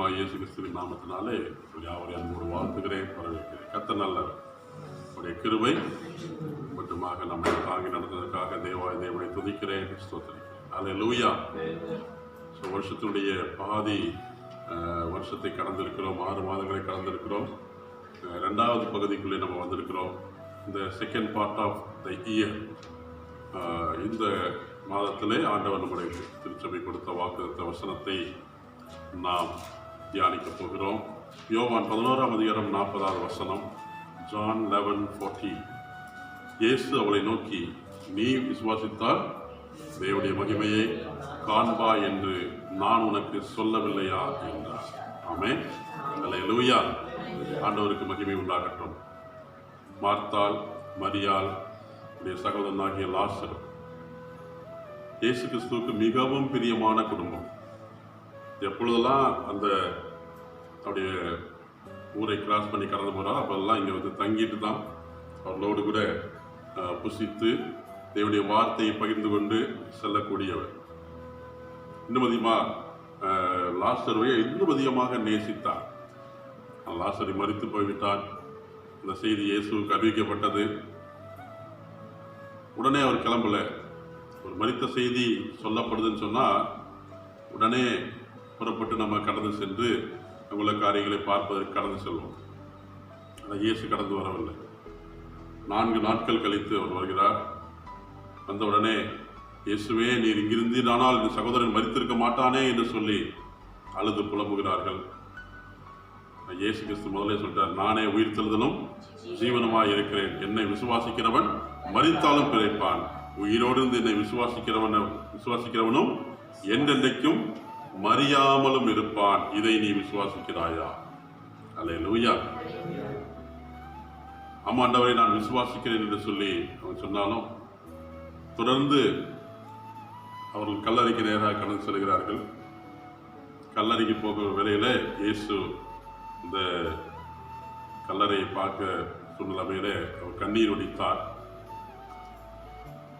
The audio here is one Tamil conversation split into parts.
ஆண்டவராகிய இயேசு கிறிஸ்துவின் நாமத்தினாலே யாவரையும் அன்போடு வாழ்த்துகிறேன், வரவேற்கிறேன். கர்த்தர் நல்லவர். அவருடைய கிருபை மட்டுமாக நம்மை தாங்கி நடந்ததற்காக தேவனை துதிக்கிறேன், ஸ்தோத்திரிக்கிறேன். அல்லேலூயா. வருஷத்தினுடைய பாதி வருஷத்தை கடந்திருக்கிறோம், 6 மாதங்களை கடந்திருக்கிறோம். 2வது பகுதிக்குள்ளே நம்ம வந்திருக்கிறோம். இந்த second part of the year. இந்த மாதத்திலே ஆண்டவர் நம்முடைய திருச்சபை கொடுத்த வாக்குத்த வசனத்தை நாம் தியானிக்க போகிறோம். யோவான் 11ஆம் அதிகாரம் 40வது வசனம். ஜான் 11:40. இயேசு அவளை நோக்கி, நீ விசுவாசித்தால் தேவனுடைய மகிமையை காண்பாய் என்று நான் உனக்கு சொல்லவில்லையா என்றார். ஆமென். அல்லேலூயா. ஆண்டவருக்கு மகிமை உண்டாகட்டும். மார்த்தாள், மரியாள், சகோதரனாகிய லாசரு, இயேசு கிறிஸ்துவுக்கு மிகவும் பிரியமான குடும்பம். எப்பொழுதெல்லாம் அந்த அவருடைய ஊரை கிராஸ் பண்ணி கடந்து போகிறார், அப்போல்லாம் இங்கே வந்து தங்கிட்டு தான் அவர்களோடு கூட புசித்து தேவனுடைய வார்த்தையை பகிர்ந்து கொண்டு செல்லக்கூடியவர். இன்னும் அதிகமாக லாசருவை இன்னும் அதிகமாக நேசித்தார். லாசரை மரித்து போய்விட்டார். இந்த செய்தி இயேசுவுக்கு அறிவிக்கப்பட்டது. உடனே அவர் கிளம்பல. ஒரு மரித்த செய்தி சொல்லப்படுதுன்னு சொன்னால் உடனே புறப்பட்டு நம்ம கடந்து சென்று உள்ள காரியங்களை பார்ப்பதற்கு கடந்து செல்வோம். ஆனால் இயேசு கடந்து வரவில்லை. 4 நாட்கள் கழித்து அவர் வருகிறார். வந்தவுடனே, இயேசுவே, நீர் இங்கிருந்தீரானால் இந்த சகோதரன் மரித்திருக்க மாட்டானே என்று சொல்லி அழுது புலம்புகிறார்கள். இயேசு கிறிஸ்து முதலே சொல்றார், நானே உயிர்த்தெழுதலும் ஜீவனுமாய் இருக்கிறேன். என்னை விசுவாசிக்கிறவன் மரித்தாலும் பிழைப்பான். உயிரோடு இருந்து என்னை விசுவாசிக்கிறவனும் என்றென்றைக்கும் மறியாமலும் இருப்பான். இதை நீ விசுவாசிக்கிறாயா? அல்லேலூயா. ஆமாண்டவரை நான் விசுவாசிக்கிறேன் என்று சொல்லி அவன் சொன்னாலும் தொடர்ந்து அவர்கள் கல்லறைக்கு நேராக கடந்து செல்கிறார்கள். கல்லறைக்கு போகிற வேளையில இயேசு இந்த கல்லறையை பார்க்க சூழ்நிலையில அவர் கண்ணீர் ஒடித்தார்.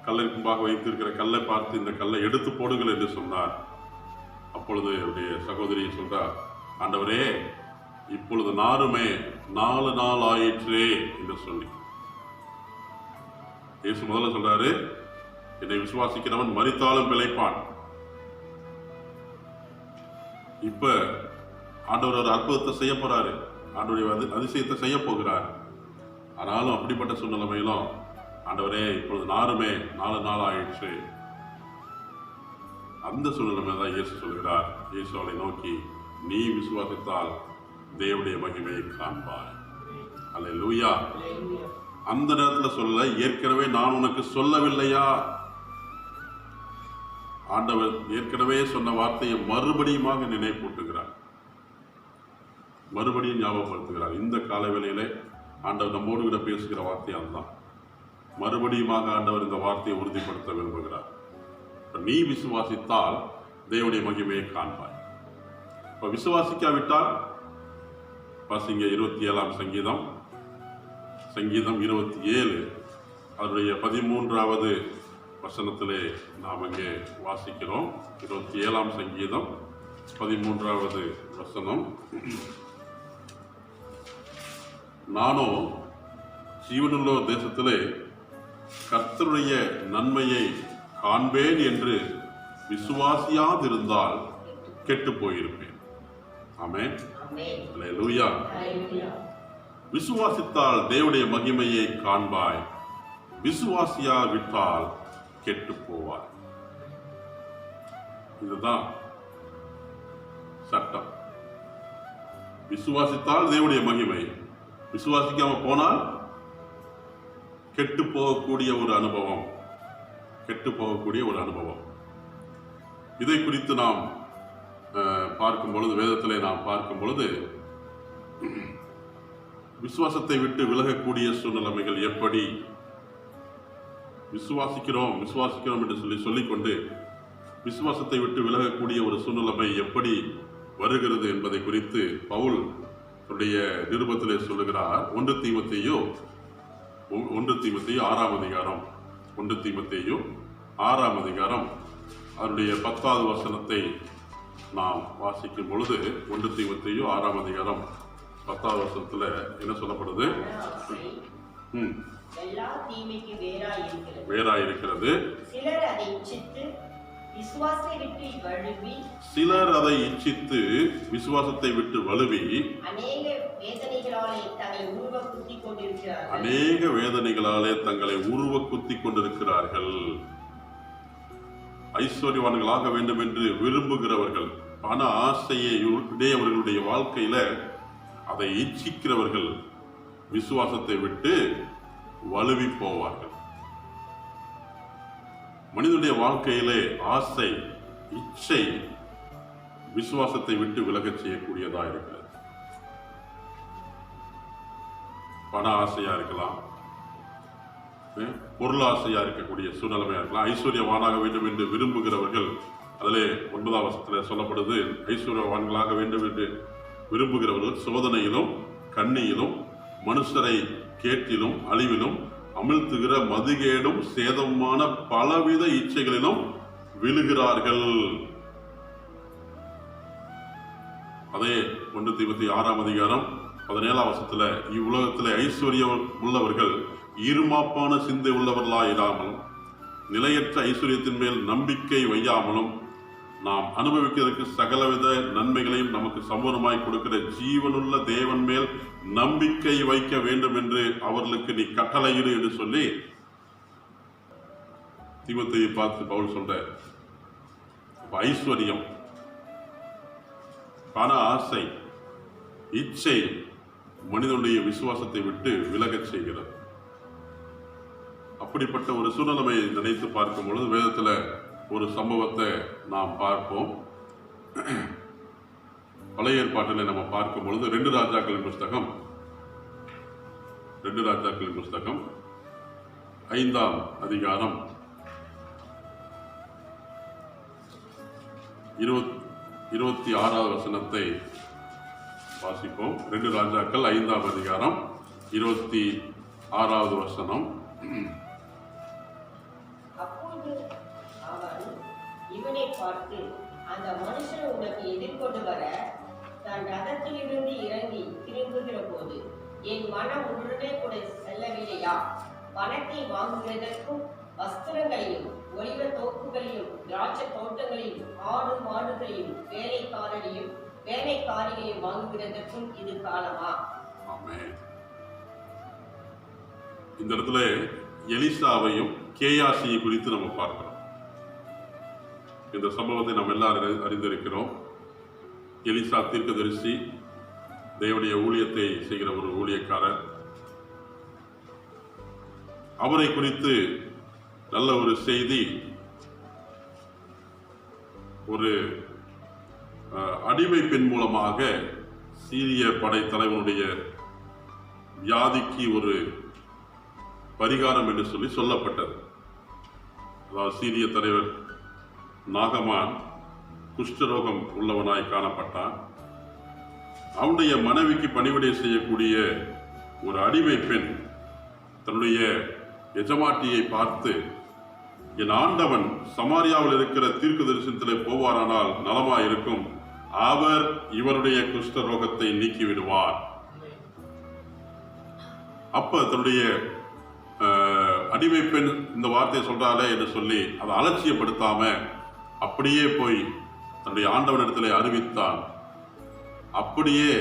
கல்லறைக்கு முன்பாக வைத்திருக்கிற கல்லை பார்த்து இந்த கல்லை எடுத்து போடுங்கள் என்று சொன்னார். அப்பொழுது அவருடைய சகோதரி சொல்றார், ஆண்டவரே, இப்பொழுது நாருமே 4 நாள் ஆயிற்றே என்று சொல்லி. இயேசு முதல்ல சொல்றாரு, என்னை விசுவாசிக்கிறவன் மரித்தாலும் பிழைப்பான். இப்ப ஆண்டவர் ஒரு அற்புதத்தை செய்ய போறாரு. ஆண்டவருடைய அதிசயத்தை செய்ய போகிறார். ஆனாலும் அப்படிப்பட்ட சூழ்நிலைமையிலும் ஆண்டவரே, இப்பொழுது நாருமே 4 நாள் ஆயிற்று. அந்த சூழ்நிலை தான் இயேசு சொல்கிறார். இயேசு அவளை நோக்கி, நீ விசுவாசித்தால் தேவனுடைய மகிமையை காண்பாய். அல்லேலூயா. அந்த நேரத்தில் சொல்ல, ஏற்கனவே நான் உனக்கு சொல்லவில்லையா? ஆண்டவர் ஏற்கனவே சொன்ன வார்த்தையை மறுபடியுமாக நினைப்பூட்டுகிறார், மறுபடியும் ஞாபகப்படுத்துகிறார். இந்த காலவேளையிலே ஆண்டவர் நம்மோடு கூட பேசுகிற வார்த்தை அதுதான். மறுபடியுமாக ஆண்டவர் இந்த வார்த்தையை உறுதிப்படுத்த விரும்புகிறார். நீ விசுவாசித்தால் தேவனுடைய மகிமையை காண்பாய். இப்ப விசுவாசிக்காவிட்டால் பாசிங்க 27ஆம் சங்கீதம் 27 அதனுடைய 13வது வசனத்திலே நாம் இங்கே வாசிக்கிறோம். 27ஆம் சங்கீதம் 13வது வசனம். நானோ ஜீவனுள்ள தேசத்திலே கர்த்தருடைய நன்மையை காண்பேன் என்று விசுவாசியாதிருந்தால் கெட்டு போயிருப்பேன். ஆமென். அல்லேலூயா. விசுவாசித்தால் தேவனுடைய மகிமையை காண்பாய், விசுவாசியாவிட்டால் கெட்டு போவாய். இதுதான் சட்டம். விசுவாசித்தால் தேவனுடைய மகிமை, விசுவாசிக்காம போனால் கெட்டு போகக்கூடிய ஒரு அனுபவம், கெட்டு போகக்கூடிய ஒரு அனுபவம். இதை குறித்து நாம் பார்க்கும் பொழுது, வேதத்திலே நாம் பார்க்கும் பொழுது, விசுவாசத்தை விட்டு விலகக்கூடிய சூழ்நிலைமைகள் எப்படி, விசுவாசிக்கிறோம் என்று சொல்லிக்கொண்டு விசுவாசத்தை விட்டு விலகக்கூடிய ஒரு சூழ்நிலைமை எப்படி வருகிறது என்பதை குறித்து பவுல் தன்னுடைய நிருபத்திலே சொல்லுகிறார். 1 தீமோத்தேயு 6ஆம் அதிகாரம் 1 தீமோத்தேயு 6ஆம் அதிகாரம் அவருடைய 10வது வசனத்தை நாம் வாசிக்கும் பொழுது 1 தீமோத்தேயு 6ஆம் அதிகாரம் 10வது வசனத்துல என்ன சொல்லப்படுது? எல்லா தீமைக்கு வேறாயிருக்கிறது. சிலர் அதை இச்சித்து விசுவாசத்தை விட்டு வழுவி அநேக வேதனைகளாலே தங்களை உருவ குத்தி கொண்டிருக்கிறார்கள். ஐஸ்வர்யவான்களாக வேண்டும் என்று விரும்புகிறவர்கள், பண ஆசையை உடையவர்களுடைய வாழ்க்கையில அதை இச்சிக்கிறவர்கள் விசுவாசத்தை விட்டு வலுவி போவார்கள். மனிதனுடைய வாழ்க்கையிலே ஆசை, இச்சை விசுவாசத்தை விட்டு விலகச் செய்யக்கூடியதா இருக்கிறது. பண ஆசையா இருக்கலாம், பொருளாசையா இருக்கக்கூடிய சூழ்நிலைமையா இருக்கலாம். ஐஸ்வர்யவானாக வேண்டும் என்று விரும்புகிறவர்கள், அதிலே 9ஆம் வசனத்தில் சொல்லப்படுது, ஐஸ்வர்யவான்களாக வேண்டும் என்று விரும்புகிறவர்கள் சோதனையிலும் கண்ணியிலும் மனுஷரை கேட்டிலும் அழிவிலும் அமிழ்த்துகிற மதுகேடும் சேதமான பலவித இச்சைகளிலும் விழுகிறார்கள். அதே 1 தீமோத்தேயு 6ஆம் அதிகாரம் 17ஆம் வசனத்துல, இவ்வுலகத்திலே ஐஸ்வர்யம் உள்ளவர்கள் இருமாப்பான சிந்தை உள்ளவர்களாயிராமலும் நிலையற்ற ஐஸ்வர்யத்தின் மேல் நம்பிக்கை வையாமலும் நாம் அனுபவிக்கிறதுக்கு சகலவித நன்மைகளையும் நமக்கு சம்பூர்ணமாய் கொடுக்கிற ஜீவனுள்ள தேவன் மேல் நம்பிக்கை வைக்க வேண்டும் என்று அவர்களுக்கு நீ கட்டளையிடு என்று சொல்லி தீமோத்தேயுவை பார்த்து பவுல் சொல்ற. ஐஸ்வர்யம், பண ஆசை, இச்சை மனிதனுடைய விசுவாசத்தை விட்டு விலகச் செய்கிறது. அப்படிப்பட்ட ஒரு சூழ்நிலையை நினைத்து பார்க்கும் பொழுது வேதத்துல ஒரு சம்பவத்தை நாம் பார்ப்போம். பழைய ஏற்பாட்டில் நம்ம பார்க்கும் பொழுது 2 ராஜாக்களின் புஸ்தகம் 5ஆம் அதிகாரம் 26வது வசனத்தை வாசிப்போம். 2 ராஜாக்கள் 5ஆம் அதிகாரம் 26வது வசனம். இவனை பார்த்து, அந்த மனுஷன் உனக்கு எதிர்கொண்டு வர தன் ரதத்திலிருந்து இறங்கி திரும்புகிற போது என் மனம் உடனே கூட செல்லவில்லையா? பணத்தை வாங்குவதற்கும் வஸ்திரங்களையும் ஒலிவ தோப்புகளையும் திராட்சை தோட்டங்களையும் ஆடு மாடுகளையும் வேலைக்காரிகளையும் வாங்குகிறதற்கும் இது காலமா? இந்த இடத்துல எலிசாவையும் கேயாசியை குறித்து நம்ம பார்க்கிறோம். இந்த சம்பவத்தை நாம் எல்லாரும் அறிந்திருக்கிறோம். எலிசா தீர்க்கதரிசி, தேவனுடைய ஊழியத்தை செய்கிற ஒரு ஊழியக்காரர். அவரை குறித்து நல்ல ஒரு செய்தி, ஒரு அடிமை பெண் மூலமாக சீரிய படை தலைவனுடைய வியாதிக்கு ஒரு பரிகாரம் என்று சொல்லி சொல்லப்பட்டது. அதாவது சீரிய தலைவர் நாகமான் குஷ்டரோகம் உள்ளவனாய் காணப்பட்டான். அவனுடைய மனைவிக்கு பணிவிடை செய்யக்கூடிய ஒரு அடிமை பெண் தன்னுடைய எஜமாட்டியை பார்த்து, என் ஆண்டவன் சமாரியாவில் இருக்கிற தீர்க்கதரிசனத்திலே போவாரானால் நலமாயிருக்கும், அவர் இவருடைய குஷ்டரோகத்தை நீக்கிவிடுவார். அப்ப தன்னுடைய அடிமை பெண் இந்த வார்த்தையை சொல்றாளே என்று சொல்லி அதை அலட்சியப்படுத்தாம அப்படியே போய் தன்னுடைய ஆண்டவனிடத்திலே அறிவித்தான். அப்படியே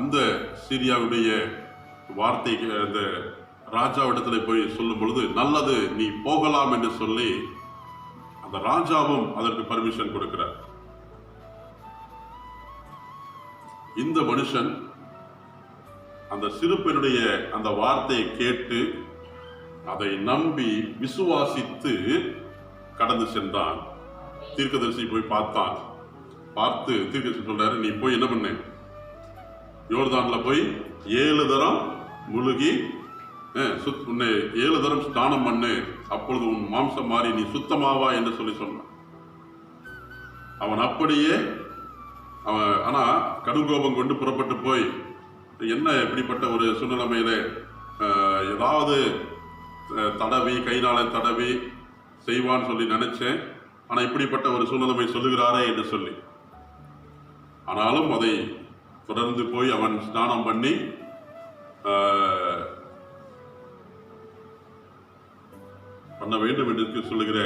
அந்த சீரியாவுடைய வார்த்தை அந்த ராஜாவிடத்துல போய் சொல்லும் பொழுது, நல்லது, நீ போகலாம் என்று சொல்லி அந்த ராஜாவும் அதற்கு பர்மிஷன் கொடுக்கிறார். இந்த மனுஷன் அந்த சிறு பெண்ணுடைய அந்த வார்த்தையை கேட்டு அதை நம்பி விசுவாசித்து கடந்து சென்றான். தீர்க்கதரிசி போய் பார்த்தான். பார்த்து தீர்க்கதரிசி சொல்றாரு, நீ போய் என்ன பண்ணு, யோர்தான்ல போய் 7 தரம் முழுகி 7 தரம் ஸ்நானம் பண்ணு, அப்பொழுது உன் மாம்சம் மாறி நீ சுத்தமாவா என்று சொல்லி சொன்னான். அவன் அப்படியே ஆனா கடுங்கோபம் கொண்டு புறப்பட்டு போய், என்ன இப்படிப்பட்ட ஒரு சூழ்நிலைமையில ஏதாவது தடவி கைனால தடவி செய்வான்னு சொல்லி நினைச்சேன், ஆனா இப்படிப்பட்ட ஒரு சூழ்நிலைமை சொல்லுகிறாரே என்று சொல்லி ஆனாலும் அதை தொடர்ந்து போய் அவன் ஸ்நானம் பண்ணி பண்ண வேண்டும் என்று சொல்லுகிற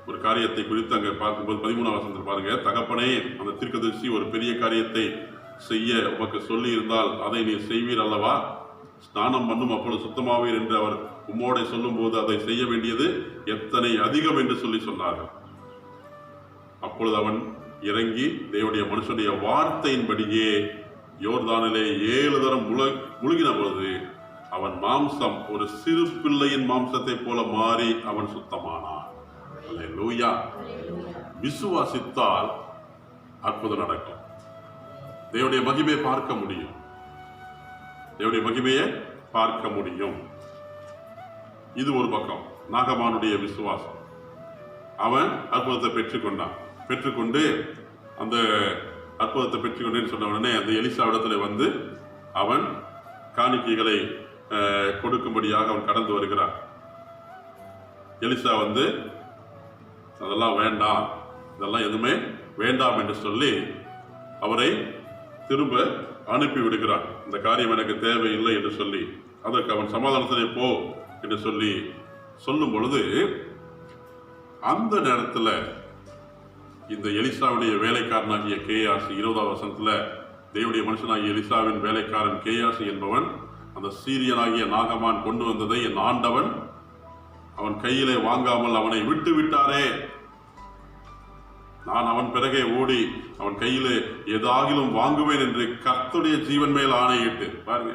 ஒரு காரியத்தை குறித்து அங்கே பார்க்கும்போது 13ஆம் வசனத்தில் பாருங்க, தகப்பனே, அந்த தீர்க்கதரிசி ஒரு பெரிய காரியத்தை செய்ய உமக்கு சொல்லி இருந்தால் அதை நீ செய்வீர் அல்லவா? ஸ்நானம் பண்ணும், அப்பொழுது சுத்தமாவீர் என்று அவர் உம்மோடை சொல்லும் போது அதை செய்ய வேண்டியது எத்தனை அதிகம் என்று சொன்னார்கள். அப்பொழுது அவன் இறங்கி தேவனுடைய மனுஷனுடைய வார்த்தையின்படியே யோர்தானிலே 7 தரம் முழுகின பொழுது அவன் மாம்சம் ஒரு சிறு பிள்ளையின் மாம்சத்தை போல மாறி அவன் சுத்தமானான். அல்லேலூயா. விசுவாசித்தால் அற்புதம் நடக்கும். தேவனுடைய மகிமையை பார்க்க முடியும். தேவனுடைய மகிமையை பார்க்க முடியும். இது ஒரு பக்கம். நாகமானுடைய விசுவாசம். அவன் அற்புதத்தை பெற்றுக்கொண்டு அந்த அற்புதத்தை பெற்றுக்கொண்டேன்னு சொன்ன உடனே அந்த எலிசாவிடத்தில் வந்து அவன் காணிக்கைகளை கொடுக்கும்படியாக அவன் கடந்து வருகிறான். எலிசா வந்து அதெல்லாம் வேண்டாம், இதெல்லாம் எதுவுமே வேண்டாம் என்று சொல்லி அவரை திரும்ப அனுப்பி விடுகிறான். இந்த காரியம் எனக்கு தேவையில்லை என்று சொல்லி அதற்கு அவன் சமாதானத்திலே போ என்று சொல்லும் பொழுது அந்த நேரத்தில் இந்த எலிசாவுடைய வேலைக்காரனாகிய கேயாசி 20ஆம் வசனத்துல தேவனுடைய மனுஷனாகிய எலிசாவின் வேலைக்காரன் கேயாசி என்பவன் அந்த சீரியனாகிய நாகமான் கொண்டு வந்ததை என் ஆண்டவன் அவன் கையிலே வாங்காமல் அவனை விட்டு விட்டாரே, நான் அவன் பிறகே ஓடி அவன் கையிலே ஏதாகிலும் வாங்குவேன் என்று கர்த்தருடைய ஜீவன் மேல் ஆணையிட்டு பாருங்க,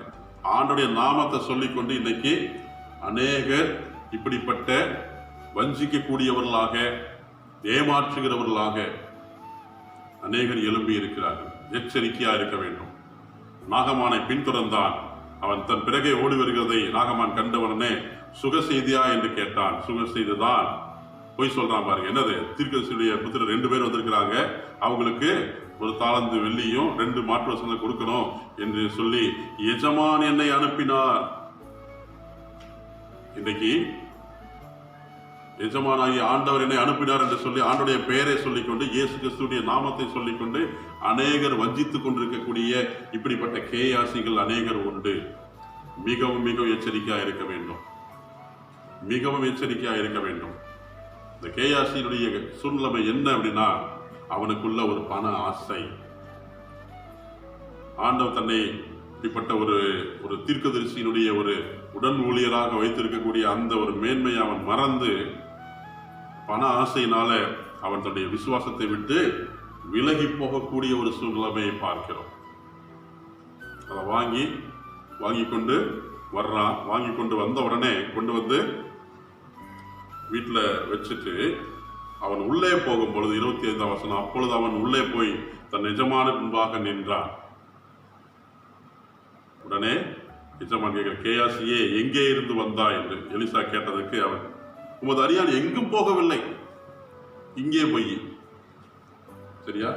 ஆண்டுடைய நாமத்தை சொல்லிக்கொண்டு இன்னைக்கு அநேகர் இப்படிப்பட்ட வஞ்சிக்கக்கூடியவர்களாக ஏமாற்றுகிறவர்களாக அநேகர் எழும்பி இருக்கிறார்கள். எச்சரிக்கையா இருக்க வேண்டும். நாகமானை பின்தொடர்ந்தான். அவன் தன் பிறகே ஓடி வருகிறதை நாகமான் கண்டவனே சுக செய்தியா என்று கேட்டான். சுக செய்திதான். போய் சொல்றான் பாருங்க, என்னது? தீர்க்கதரிசியுடைய புத்திரர் 2 பேர் வந்திருக்கிறாங்க, அவங்களுக்கு ஒரு தாளந்து வெள்ளியும் 2 மாற்று வசனங்களை கொடுக்கணும் என்று சொல்லி எஜமான் என்னை அனுப்பினார். இன்றைக்கு எஜமானாகி ஆண்டவர் என்னை அனுப்பினார் என்று சொல்லி ஆண்டோடைய பெயரை சொல்லிக்கொண்டு இயேசு கிறிஸ்துடைய நாமத்தை சொல்லிக்கொண்டு அநேகர் வஞ்சித்துக் கொண்டிருக்கக்கூடிய இப்படிப்பட்ட கேயாசிகள் அநேகர் உண்டு. மிகவும் மிகவும் எச்சரிக்கையா இருக்க வேண்டும். மிகவும் எச்சரிக்கையா இருக்க வேண்டும். இந்த கேயாசியினுடைய சூழ்நிலை என்ன அப்படின்னா, அவனுக்குள்ள ஒரு பண ஆசை. ஆண்டவர் தன்னை இப்படிப்பட்ட ஒரு தீர்க்கதரிசியினுடைய ஒரு உடன் ஊழியராக வைத்திருக்கக்கூடிய அந்த ஒரு மேன்மையை அவன் மறந்து பண ஆசையினால அவன் தன்னுடைய விசுவாசத்தை விட்டு விலகி போகக்கூடிய ஒரு சூழ்நிலையை பார்க்கிறோம். அதை வாங்கி கொண்டு வர்றான். வாங்கி கொண்டு வந்த உடனே கொண்டு வந்து வீட்டில் வச்சுட்டு அவன் உள்ளே போகும் பொழுது 25ஆம் வசனம், அப்பொழுது அவன் உள்ளே போய் தன் எஜமான முன்பாக நின்றான். உடனே எஜமான் கேட்கிற, கேயாசியே எங்கே இருந்து வந்தா என்று எலிசா கேட்டதுக்கு அவன், உமது அடியான் எங்கும் போகவில்லை, இங்கே பொய். சரியா?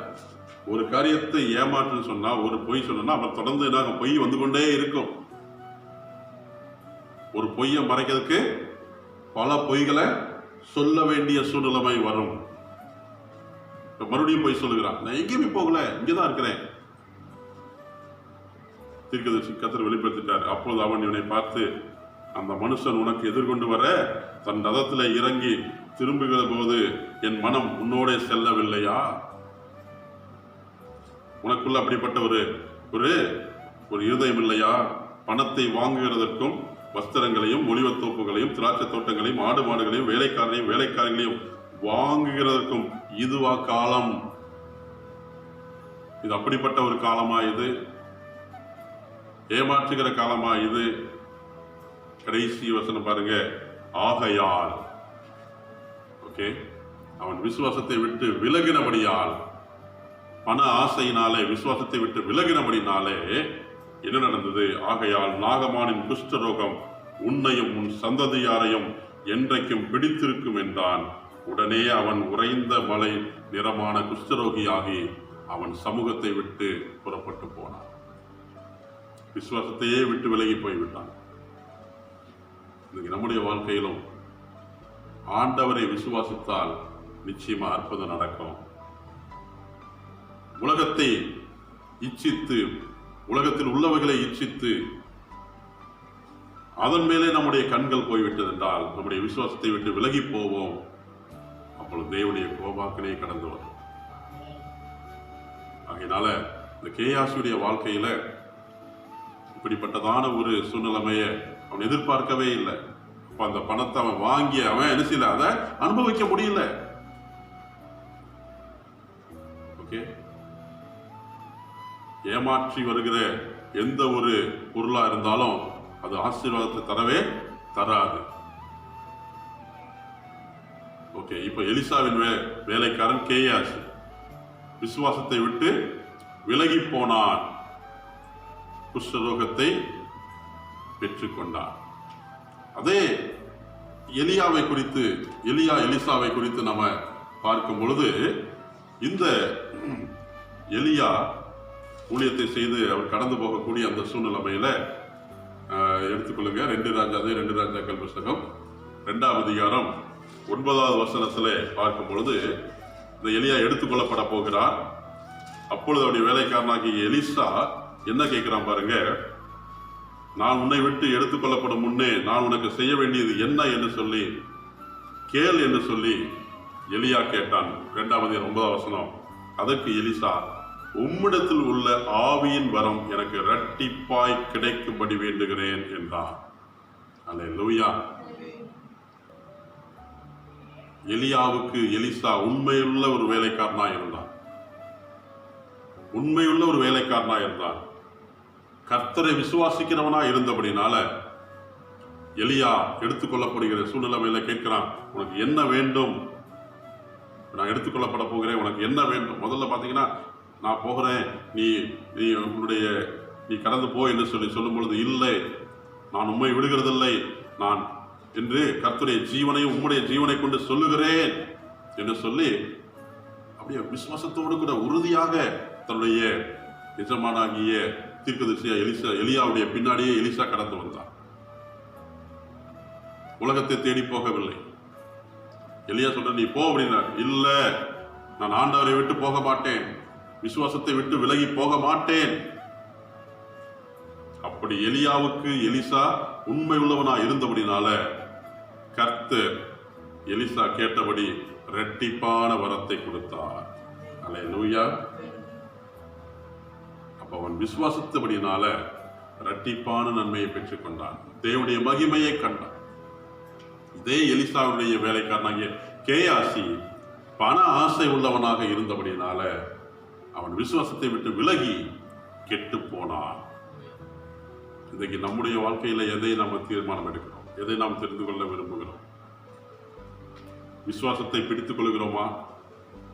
ஒரு காரியத்தை ஏமாற்றுன்னு சொன்னா, ஒரு பொய் சொன்னா அவன் தொடர்ந்து நாங்கள் பொய் வந்து கொண்டே இருக்கும். ஒரு பொய்யை மறைக்கிறதுக்கு பல பொய்களை சொல்ல வேண்டிய சூழ்நிலைமை வரும். மறுபடியும் பொய் சொல்லுகிறான், நான் எங்கேயுமே போகல, இங்கேதான் இருக்கிறேன். தீர்க்கதரிசி கர்த்தர் வெளிப்படுத்திட்டார். அப்போது அவன் இவனை பார்த்து, அந்த மனுஷன் உனக்கு எதிர்கொண்டு வர தன் ரதத்தில் இறங்கி திரும்புகிற போது என் மனம் உன்னோட செல்லவில்லையா? உனக்குள்ள அப்படிப்பட்ட ஒரு இருதயம் இல்லையா? பணத்தை வாங்குகிறதற்கும் வஸ்திரங்களையும் ஒலிவத்தோப்புகளையும் திராட்சை தோட்டங்களையும் ஆடு மாடுகளையும் வேலைக்காரங்களையும் வாங்குகிறதற்கும் இதுவா காலம்? இது அப்படிப்பட்ட ஒரு காலமா? இது ஏமாற்றுகிற காலமா? இது கடைசி வசனம் பாருங்க, ஆகையால். ஓகே, அவன் விசுவாசத்தை விட்டு விலகினபடியால், பண ஆசையினாலே விசுவாசத்தை விட்டு விலகினபடினாலே என்ன நடந்தது? ஆகையால் நாகமானின் குஷ்டரோகம் உன்னையும் உன் சந்ததியாரையும் என்றைக்கும் பிடித்திருக்கும் என்றான். உடனே அவன் உறைந்த மலை நிறமான குஷ்டரோகியாகி அவன் சமூகத்தை விட்டு புறப்பட்டு போனான். விசுவாசத்தையே விட்டு விலகி போய்விட்டான். இன்னைக்கு நம்முடைய வாழ்க்கையிலும் ஆண்டவரை விசுவாசித்தால் நிச்சயமா அற்புதம் நடக்கும். உலகத்தை இச்சித்து, உலகத்தில் உள்ளவைகளை இச்சித்து அதன் மேலே நம்முடைய கண்கள் போய்விட்டது என்றால் நம்முடைய விசுவாசத்தை விட்டு விலகி போவோம். அப்பொழுது தேவனுடைய கோபாக்கினை கடந்து வரும். ஆகையினால இந்த கேயாசுடைய வாழ்க்கையில இப்படிப்பட்டதான ஒரு சூழ்நிலைமையை அவன் எதிர்பார்க்கவே இல்லை. அப்ப அந்த பணத்தை அவன் வாங்கி அவன் என்ன செய்யல, அதை அனுபவிக்க முடியல. ஓகே, ஏமாற்றி வருகிற எந்த ஒரு பொருளா இருந்தாலும் அது ஆசீர்வாதத்தை தரவே தராது. ஓகே, இப்ப எலிசாவின் வேலைக்காரன் கேயாசு விசுவாசத்தை விட்டு விலகி போனான், குஷ்டரோகத்தை பெற்றுக்கொண்டான். அதே எலிசாவை குறித்து நம்ம பார்க்கும் பொழுது, இந்த எலியா ஊழியத்தை செய்து அவர் கடந்து போகக்கூடிய அந்த சூழ்நிலைமையில எடுத்துக்கொள்ளுங்க. 2 ராஜாக்கள் புஸ்தகம் 2ஆம் அதிகாரம் 9வது வசனத்துல பார்க்கும் பொழுது, இந்த எலியா எடுத்துக்கொள்ளப்பட போகிறார். அப்பொழுது அவருடைய வேலைக்காரனாகிய எலிசா என்ன கேட்கிறான் பாருங்க, நான் உன்னை விட்டு எடுத்துக்கொள்ளப்படும் முன்னே நான் உனக்கு செய்ய வேண்டியது என்ன என்று சொல்லி கேள் என்று சொல்லி எலியா கேட்டான். 2ஆம் அதிகாரம் 9வது வசனம். அதற்கு எலிசா, உம்மிடத்தில் உள்ள ஆவியின் வரம் எனக்கு இரட்டிப்பாய் கிடைக்கும்படி வேண்டுகிறேன் என்றார். அல்லேலூயா. எலியாவுக்கு எலிசா உண்மையுள்ள ஒரு வேலைக்காரனா இருந்தான். கர்த்தரை விசுவாசிக்கிறவனா இருந்தபடினால எலியா எடுத்துக்கொள்ளப்படுகிற சூழ்நிலைமையில கேட்கிறான், உனக்கு என்ன வேண்டும்? நான் எடுத்துக்கொள்ளப்பட போகிறேன், உனக்கு என்ன வேண்டும்? முதல்ல பாத்தீங்கன்னா, நான் போகிறேன், நீ கடந்து போ என்று சொல்லும் பொழுது, இல்லை, நான் உம்மை விடுகிறதில்லை, நான் என்று கர்த்தருடைய ஜீவனையும் உம்முடைய ஜீவனை கொண்டு சொல்லுகிறேன் என்று சொல்லி அப்படியே விசுவாசத்தோடு கூட உறுதியாக தன்னுடைய எஜமானாகிய தீர்க்கதரிசியா எலியாவுடைய பின்னாடியே எலிசா கடந்து வந்தார். உலகத்தை தேடி போகவில்லை. எலியா சொல்ற, நீ போ அப்படின்னா, இல்ல, நான் ஆண்டவரை விட்டு போக மாட்டேன், விசுவாசத்தை விட்டு விலகி போக மாட்டேன். அப்படி எலியாவுக்கு எலிசா உண்மை உள்ளவனா இருந்தபடினால கர்த்தர் எலிசா கேட்டபடி இரட்டிப்பான வரத்தை கொடுத்தார். அல்லேலூயா. அப்ப அவன் விசுவாசித்தபடினால இரட்டிப்பான நன்மையை பெற்றுக் கொண்டான், தேவனுடைய மகிமையை கண்டான். இதே எலிசாவுடைய வேலைக்காரனாகிய கேயாசி பண ஆசை உள்ளவனாக இருந்தபடினால அவன் விசுவாசத்தை விட்டு விலகி கெட்டு போனான். இன்றைக்கு நம்முடைய வாழ்க்கையில எதை நாம் தீர்மானம் எடுக்கிறோம், எதை நாம் தெரிந்து கொள்ள விரும்புகிறோம்? விசுவாசத்தை பிடித்துக் கொள்கிறோமா?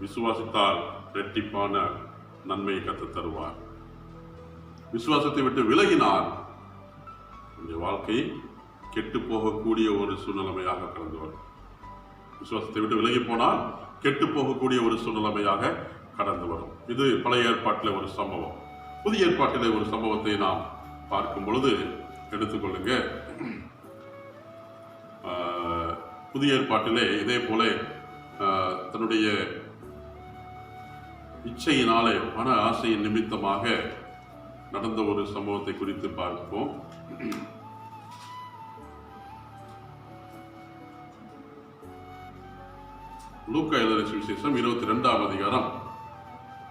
விசுவாசித்தால் இரட்டிப்பான நன்மையை கற்றுத் தருவார். விசுவாசத்தை விட்டு விலகினால் உங்களுடைய வாழ்க்கை கெட்டு போகக்கூடிய ஒரு சூழ்நிலைமையாக கடந்து வரும். விசுவாசத்தை விட்டு விலகி போனால் கெட்டு போகக்கூடிய ஒரு சூழ்நிலைமையாக கடந்து வரும். இது பழைய ஏற்பாட்டிலே ஒரு சம்பவம். புதிய ஏற்பாட்டிலே ஒரு சம்பவத்தை நாம் பார்க்கும் பொழுது எடுத்துக்கொள்ளுங்க. புதிய ஏற்பாட்டிலே இதே போல தன்னுடைய இச்சையினாலே பண ஆசையின் நிமித்தமாக நடந்த ஒரு சம்பவத்தை குறித்து பார்ப்போம். லூக்கா எழுதின சுவிசேஷம் 22ஆம் அதிகாரம்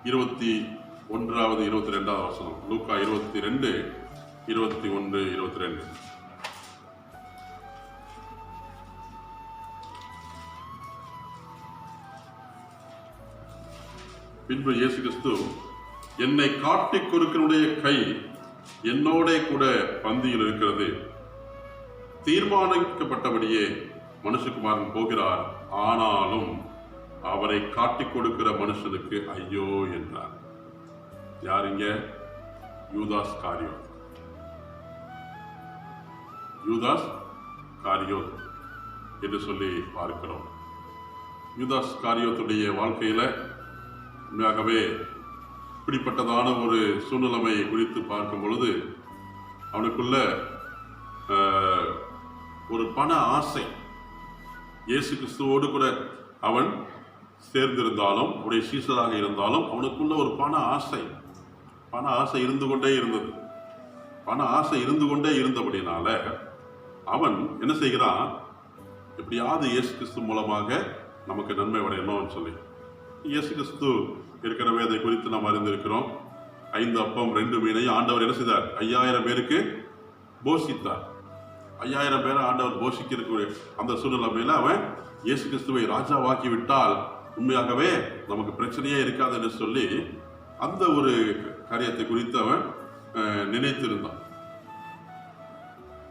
21வது 22வது வசனம். லூக்கா 22, 21, 22. பின்பு இயேசு கிறிஸ்து, என்னை காட்டிக் கொடுக்கிறவனுடைய கை என்னோட கூட பந்தியில் இருக்கிறது. தீர்மானிக்கப்பட்டபடியே மனுஷகுமாரன் போகிறார், ஆனாலும் அவரை காட்டிக் கொடுக்கிற மனுஷனுக்கு ஐயோ என்றார். யாருங்க? யூதாஸ் காரியோத். யூதாஸ் காரியோத் என்று சொல்லி பார்க்கிறோம். யூதாஸ் காரியோத்துடைய வாழ்க்கையில உண்மையாகவே இப்படிப்பட்டதான ஒரு சூழ்நிலைமையை குறித்து பார்க்கும் பொழுது அவனுக்குள்ள ஒரு பண ஆசை. இயேசு கிறிஸ்துவோடு கூட அவன் சேர்ந்திருந்தாலும், அவருடைய சீசராக இருந்தாலும் அவனுக்குள்ள ஒரு பண ஆசை. பண ஆசை இருந்து கொண்டே இருந்தது. பண ஆசை இருந்து கொண்டே இருந்தபடினால அவன் என்ன செய்கிறான், எப்படியாவது இயேசு கிறிஸ்து மூலமாக நமக்கு நன்மை அடையணும்னு சொல்லி. இயேசு கிறிஸ்து இருக்கிறவே அதை குறித்து நாம் அறிந்திருக்கிறோம். 5 அப்பம் 2 மீனையும் ஆண்டவர் என்ன செய்தார், 5000 பேருக்கு போஷித்தார். 5000 பேரை ஆண்டவர் போஷிக்கிறக்கூடிய அந்த சூழ்நிலைமையில அவன் இயேசு கிறிஸ்துவை ராஜாவாக்கி விட்டால் உண்மையாகவே நமக்கு பிரச்சனையே இருக்காது என்று சொல்லி அந்த ஒரு காரியத்தை குறித்து அவன் நினைத்திருந்தான்.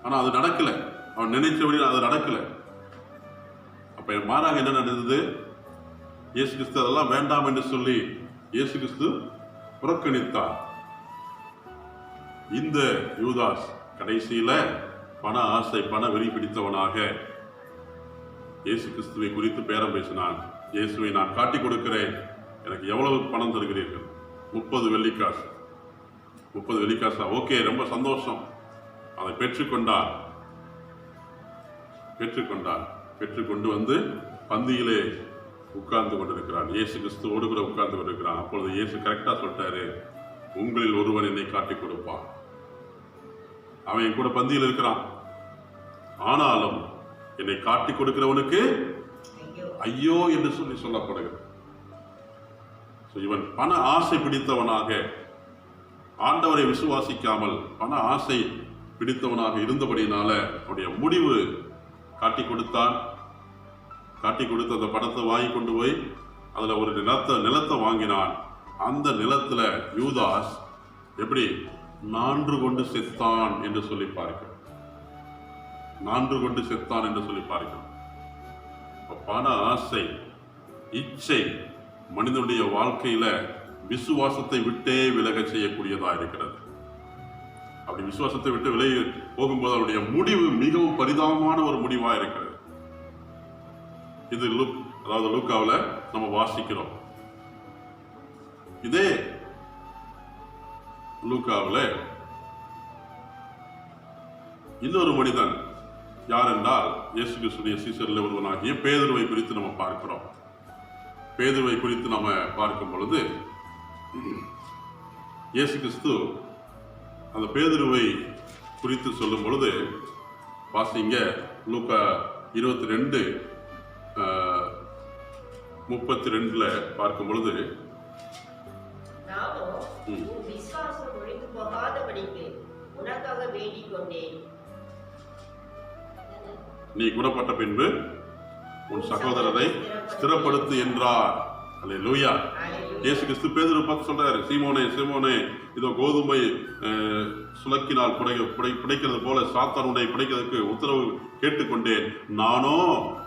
ஆனா அது நடக்கல. அவன் நினைச்சபடி அது நடக்கல. அப்ப மாறாக என்ன நடந்தது, இயேசு கிறிஸ்து அதெல்லாம் வேண்டாம் என்று சொல்லி இயேசு கிறிஸ்து புறக்கணித்தார். இந்த யூதாஸ் கடைசியில பண ஆசை பண வெறி பிடித்தவனாக இயேசு கிறிஸ்துவை குறித்து பேரம் பேசினான். இயேசுவை நான் காட்டி கொடுக்கிறேன், எனக்கு எவ்வளவு பணம் தருகிறீர்கள்? 30 வெள்ளிக்காசு. 30 வெள்ளிக்காசா? ஓகே, ரொம்ப சந்தோஷம். அதை பெற்றுக்கொண்டு வந்து பந்தியிலே உட்கார்ந்து கொண்டிருக்கிறான். இயேசு கிறிஸ்துவோடு கூட உட்கார்ந்து கொண்டிருக்கிறான். அப்பொழுது இயேசு கரெக்டா சொல்லிட்டாரு, உங்களில் ஒருவன் என்னை காட்டி கொடுப்பான். அவன் கூட பந்தியில் இருக்கிறான். ஆனாலும் என்னை காட்டி கொடுக்கிறவனுக்கு ஐயோ என்று சொல்லி சொல்லப்படுகிறது. இவன் பண ஆசை பிடித்தவனாக, ஆண்டவரை விசுவாசிக்காமல் பண ஆசை பிடித்தவனாக இருந்தபடினால அவனுடைய முடிவு காட்டி கொடுத்தான். காட்டி கொடுத்த அந்த பணத்தை வாங்கி கொண்டு போய் அதுல ஒரு நிலத்தை வாங்கினான். அந்த நிலத்துல யூதாஸ் எப்படி நான்று கொண்டு செத்தான் என்று சொல்லி பார்க்கிறோம். பண ஆசை, இச்சை மனிதனுடைய வாழ்க்கையில விசுவாசத்தை விட்டே விலக செய்யக்கூடியதா இருக்கிறது. அப்படி விசுவாசத்தை விட்டு விலகி போகும்போது அவருடைய முடிவு மிகவும் பரிதாபமான ஒரு முடிவா இருக்கிறது. இது லூக்காவுல நம்ம வாசிக்கிறோம். இதே லூக்காவுல இன்னொரு மனிதன் யார் என்றால் இயேசு கிறிஸ்துவின் சீஷரில் ஒருவனாகிய பேதுருவை குறித்து நம்ம பார்க்கிறோம். பேதுருவை குறித்து நம்ம பார்க்கும் பொழுது இயேசு கிறிஸ்து அந்த பேதுருவை குறித்து சொல்லும் பொழுது வாசிங்க, லூக்கா 22:32 பார்க்கும் பொழுது, நீ குணப்பட்ட பின்பு உன் சகோதரரை ஸ்திரப்படுத்து என்றார். அல்லேலூயா. இயேசு கிறிஸ்து பேதுருவை பார்த்து சொல்றாரு, சீமோனே சீமோனே, இதோ கோதுமை சுலக்கினால் புடைக்கிறது போல சாத்தான் உன்னை புடைக்கிறதுக்கு உத்தரவு கேட்டுக்கொண்டேன். நானோ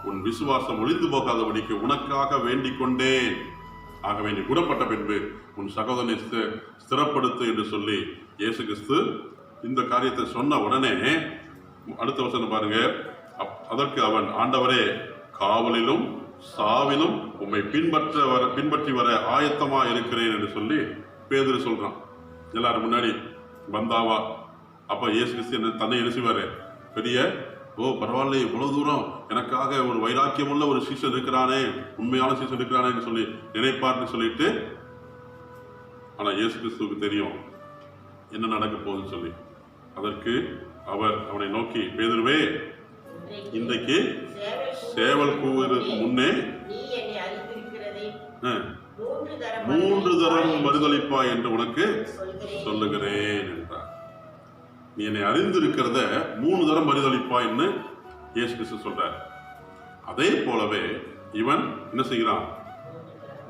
உன் விசுவாசம் ஒளிந்து போகாதபடிக்கு உனக்காக வேண்டிக் கொண்டேன். ஆகவே நீ குணப்பட்ட பின்பு உன் சகோதரனை ஸ்திரப்படுத்து என்று சொல்லி இயேசு கிறிஸ்து இந்த காரியத்தை சொன்ன உடனே அடுத்த வசனம் பாருங்க, அதற்கு அவன், ஆண்டவரே, காவலிலும் சாவிலும் உம்மை பின்பற்றி வர ஆயத்தமா இருக்கிறேன் என்று சொல்லி பேதுரு சொல்றான். எல்லாரும் முன்னாடி பந்தாவா. அப்ப இயேசு கிறிஸ்து தன்னை எழுசுவாரு, பெரிய பரவாயில்ல, இவ்வளவு தூரம் எனக்காக ஒரு வைராக்கியம் உள்ள ஒரு சீசன் இருக்கிறானே, உண்மையான சீசன் இருக்கிறானே சொல்லி நினைப்பார்னு சொல்லிட்டு, ஆனா இயேசு கிறிஸ்துவுக்கு தெரியும் என்ன நடக்க போகுதுன்னு சொல்லி. அதற்கு அவர் அவனை நோக்கி, பேதுருவே, இன்றைக்கு சேவல் கூவுவதற்கு முன்னே 3 தரம் மறுதளிப்பாய் என்று உனக்கு சொல்லுகிறேன் என்றார். நீ என்னை அறிந்திருக்கிறத 3 தரம் மறுதளிப்பாய்ன்னு இயேசு கிறிஸ்து சொல்றார். அதே போலவே இவன் என்ன செய்கிறான்,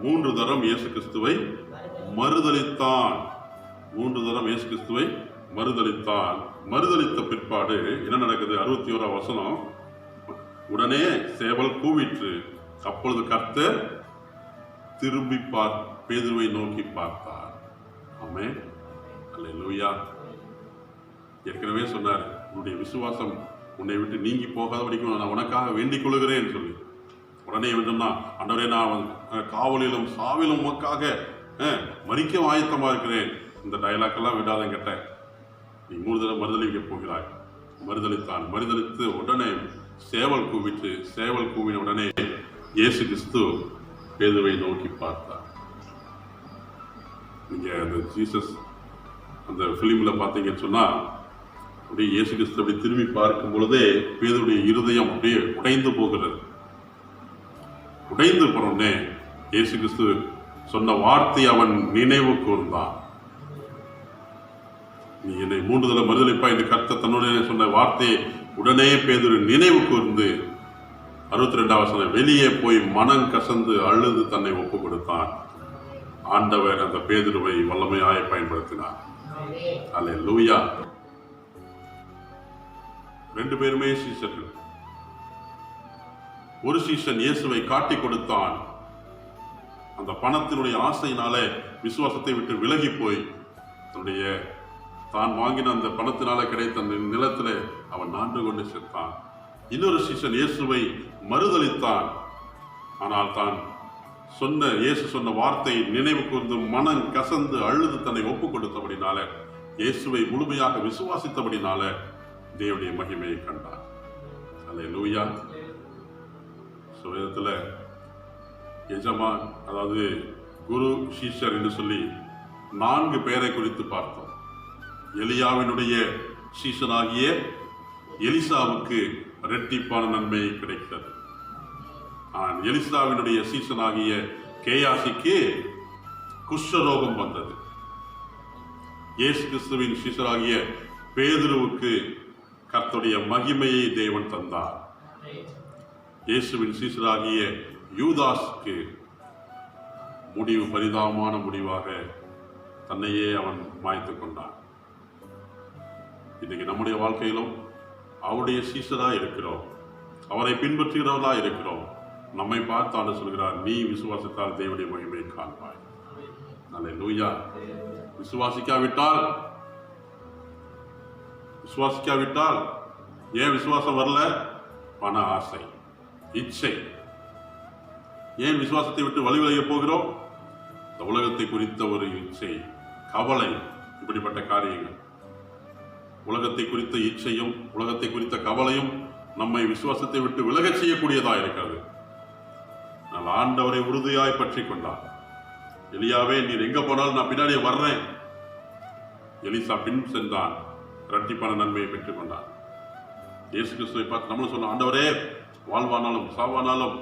3 தரம் இயேசு கிறிஸ்துவை மறுதளித்தான். 3 தரம் இயேசு கிறிஸ்துவை மறுதளித்தான். மறுதளித்த பிற்பாடு என்ன நடக்குது? 61ஆம் வசனம், உடனே சேவல் கூவிற்று. அப்பொழுது கர்த்தர் திரும்பி பேதுருவை நோக்கி பார்த்தார். ஆமென், அல்லேலூயா. ஏற்கனவே சொன்னார், உன்னுடைய விசுவாசம் உன்னை விட்டு நீங்கி போகாத வரைக்கும் நான் உனக்காக வேண்டிக் கொள்கிறேன் சொல்லி. உடனே இவன் சொன்னான், ஆண்டவரே, நான் காவலிலும் சாவிலும் உமக்காக மரிக்க ஆயத்தமா இருக்கிறேன். இந்த டயலாக் எல்லாம் விடாத கேட்டேன். நீ 3 தடவை மறுதளிக்க போகிறாய். மறுதளித்தான். மறுதளித்து உடனே சேவல் கூவிட்டு, சேவல் கூவின உடனே இயேசு கிறிஸ்து பேதுருவை நோக்கி பார்த்தார். நீங்க அந்த ஜீசஸ் அந்த ஃபிலிமில் பார்த்தீங்கன்னு சொன்னால் அப்படியே இயேசு கிறிஸ்து அப்படி திரும்பி பார்க்கும் பொழுதே பேதுருடைய இருதயம் அப்படியே உடைந்து போகிறது. உடைந்து போனோடனே இயேசு கிறிஸ்து சொன்ன வார்த்தை அவன் நினைவு கூர்ந்தான். நீ என்னை 3 தடவை மறுதலிப்பா என்று கர்த்தர் தன்னுடைய சொன்ன வார்த்தையை உடனே பேதுரு நினைவு கூர்ந்து 62வது வசனம், வெளியே போய் மனம் கசந்து அழுது தன்னை ஒப்பு கொடுத்தான். ஆண்டவர் அந்த பேதுருவை வல்லமையாய் பயன்படுத்தினார். அல்லேலூயா. 2 பேருமே சீஷர்கள். ஒரு சீஷன் இயேசுவை காட்டி கொடுத்தான். அந்த பணத்தினுடைய ஆசையினாலே விசுவாசத்தை விட்டு விலகி போய் தன்னுடைய தான் வாங்கின அந்த பணத்தினால கிடைத்த அந்த நிலத்திலே அவன் நாண்டு கொண்டு செத்தான். இன்னொரு சீஷன் இயேசுவை மறுதலித்தான். ஆனால் தான் இயேசு சொன்ன வார்த்தை நினைவு கூர்ந்து மனம் கசந்து அழுது தன்னை ஒப்பு கொடுத்தபடினால, இயேசுவை முழுமையாக விசுவாசித்தபடினால தேவனுடைய மகிமையை கண்டார். அல்லேலூயா. வேதத்தில் எஜமான், அதாவது குரு, சீஷர் என்று சொல்லி 4 பேரை குறித்து பார்த்தோம். எலியாவினுடைய சீஷனாகிய எலிசாவுக்கு இரட்டிப்பான நன்மை கிடைத்தது. எலிசாவினுடைய சீஷனாகிய கேயாசிக்கு குஷ்டரோகம் வந்தது. இயேசு கிறிஸ்துவின் சீஷராகிய பேதுருவுக்கு கர்த்தருடைய மகிமையை தேவன் தந்தார். இயேசுவின் சீஷராகிய யூதாஸுக்கு முடிவு பரிதாபமான முடிவாக தன்னையே அவன் மாய்த்துக் கொண்டான். இன்னைக்கு நம்முடைய வாழ்க்கையிலும் அவருடைய சீஷராக இருக்கிறோம், அவரை பின்பற்றுகிறவர்களாக இருக்கிறோம். நம்மை பார்த்து ஆண்டு சொல்கிறார், நீ விசுவாசித்தால் தேவனுடைய மகிமையை காண்பாய். அல்லேலூயா. விசுவாசிக்காவிட்டால் ஏன் விசுவாசம் வரல? பண ஆசை, இச்சை. ஏன் விசுவாசத்தை விட்டு வழிவிலக போகிறோம்? இந்த உலகத்தை குறித்த ஒரு இச்சை, கவலை, இப்படிப்பட்ட காரியங்கள். உலகத்தை குறித்த இச்சையும் உலகத்தை குறித்த கவலையும் நம்மை விசுவாசத்தை விட்டு விலகச் செய்யக்கூடியதா இருக்கிறது. நான் ஆண்டவரை உறுதியாய் பற்றி கொண்டார். எலியாவே, நீர் எங்க போனாலும் நான் பின்னாடியே வர்றேன். எலிசா பின் சென்றான், இரட்டிப்பான நன்மையை பெற்றுக் கொண்டான். இயேசு கிறிஸ்துவை பார்த்து நம்மளும் சொன்ன, ஆண்டவரே, வாழ்வானாலும் சாவானாலும்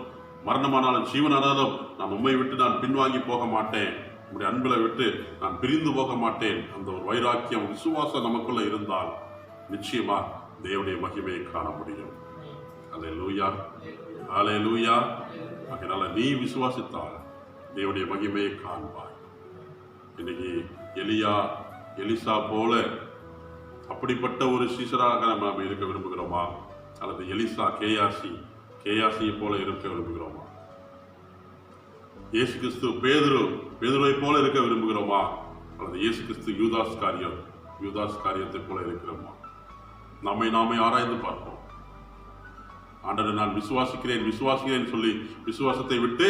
மரணமானாலும் ஜீவனானாலும் நான் உம்மை விட்டு நான் பின்வாங்கி போக மாட்டேன், உங்களுடைய அன்புல விட்டு நான் பிரிந்து போக மாட்டேன். அந்த ஒரு வைராக்கியம், விசுவாசம் நமக்குள்ள இருந்தால் நிச்சயமா தேவனுடைய மகிமையை காண முடியும். அல்லேலூயா, அல்லேலூயா. அதனால நீ விசுவாசித்தால் தேவனுடைய மகிமையை காண்பாய். இன்னைக்கு எலிசா போல அப்படிப்பட்ட ஒரு சீஷராக நம்ம இருக்க விரும்புகிறோமா? அல்லது எலிசா கேயாசியை போல இருக்க விரும்புகிறோமா? இயேசு கிறிஸ்து பேதுருவை போல இருக்க விரும்புகிறோமா? அல்லது இயேசு கிறிஸ்து யூதாஸ் காரியத்தை போல இருக்கிறோமா? நம்மை நாமே ஆராய்ந்து பார்ப்போம். ஆண்டவரை நான் விசுவாசிக்கிறேன் சொல்லி விசுவாசத்தை விட்டு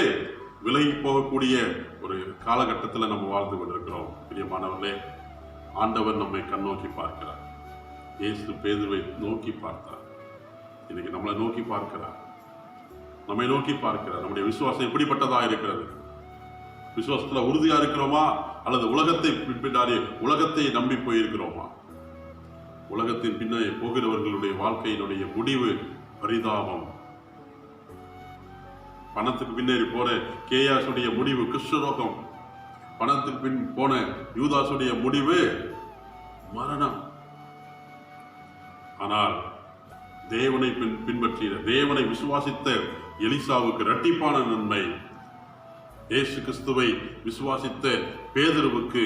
விலகி போகக்கூடிய ஒரு காலகட்டத்தில் நம்ம வாழ்ந்து கொண்டிருக்கிறோம். பிரியமானவர்களே, ஆண்டவர் நம்மை கண்ணோக்கி பார்க்கிறார். இயேசு பேதுருவை நோக்கி பார்த்தார். இன்னைக்கு நம்மளை நோக்கி பார்க்கிறார், நம்மை நோக்கி பார்க்கிறார். நம்முடைய விசுவாசம் எப்படிப்பட்டதா இருக்கிறது? விசுவாசத்துல உறுதியா இருக்கிறோமா? அல்லது உலகத்தை நம்பி போயிருக்கிறோமா? உலகத்தின் பின்னே போகிறவர்களுடைய வாழ்க்கையினுடைய முடிவு பரிதாபம். பணத்துக்கு பின்னேறி போன கேயாசுடைய முடிவு குஷ்டரோகம். பணத்துக்கு பின் போன யூதாசுடைய முடிவு மரணம். ஆனால் தேவனை பின்பற்றிய, தேவனை விசுவாசித்த எலிசாவுக்கு இரட்டிப்பான நன்மை. இயேசு கிறிஸ்துவை விசுவாசித்த பேதுருவுக்கு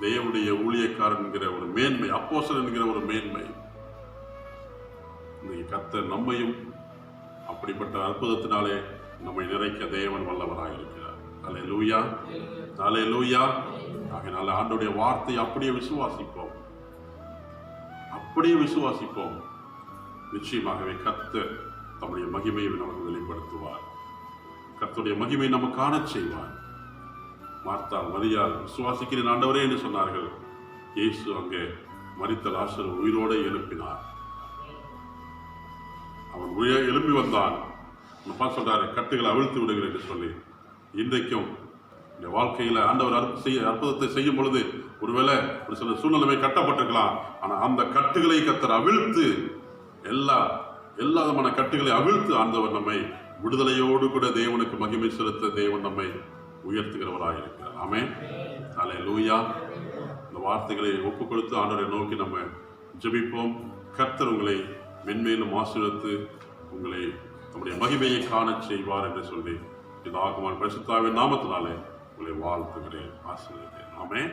தேவனுடைய ஊழியக்காரன் என்கிற ஒரு மேன்மை, அப்போஸ்தலன் என்கிற ஒரு மேன்மை. இன்னைக்கு கர்த்தர் நம்மையும் அப்படிப்பட்ட அற்புதத்தினாலே நம்மை நிறைக்க தேவன் வல்லவராக இருக்கிறார். அல்லேலூயா, அல்லேலூயா. ஆகையால ஆண்டவருடைய வார்த்தை அப்படியே விசுவாசிப்போம். நிச்சயமாகவே கர்த்தர் தம்முடைய மகிமையை நமக்கு வெளிப்படுத்துவார். கர்த்தருடைய மகிமை நம்ம காணச் செய்வார். மார்த்தாள் மரியாள் விசுவாசிக்கிறேன் ஆண்டவரே என்று சொன்னார்கள். இயேசு அங்கே மரித்த லாசரு உயிரோடு எழுப்பினார். அவன் எழுப்பி வந்தான். சொல்றாரு, கட்டுகளை அவிழ்த்து விடுகிறேன் என்று சொல்லி. இன்றைக்கும் இந்த வாழ்க்கையில ஆண்டவர் அற்புதத்தை செய்யும் பொழுது ஒருவேளை ஒரு சில சூழ்நிலைமை கட்டப்பட்டிருக்கலாம். ஆனா அந்த கட்டுகளை கர்த்தர் அவிழ்த்து எல்லா விதமான கட்டுகளை அவிழ்த்து ஆண்டவர் நம்மை விடுதலையோடு கூட தேவனுக்கு மகிமை செலுத்த தேவன் நம்மை உயர்த்துகிறவராக இருக்கிறார். ஆமென். அல்லேலூயா. இந்த வார்த்தைகளை ஒப்புக் கொடுத்து ஆண்டவரை நோக்கி நம்ம ஜெபிப்போம். கர்த்தர் உங்களை மென்மேலும் ஆசீர்வதித்து உங்களை நம்முடைய மகிமையை காணச் செய்வார் என்று சொல்லி பிதாகுமாரன் பரிசுத்தாவின் நாமத்தினாலே உங்களை வாழ்த்துகிறேன், ஆசீர்வதிக்கிறேன். ஆமென்.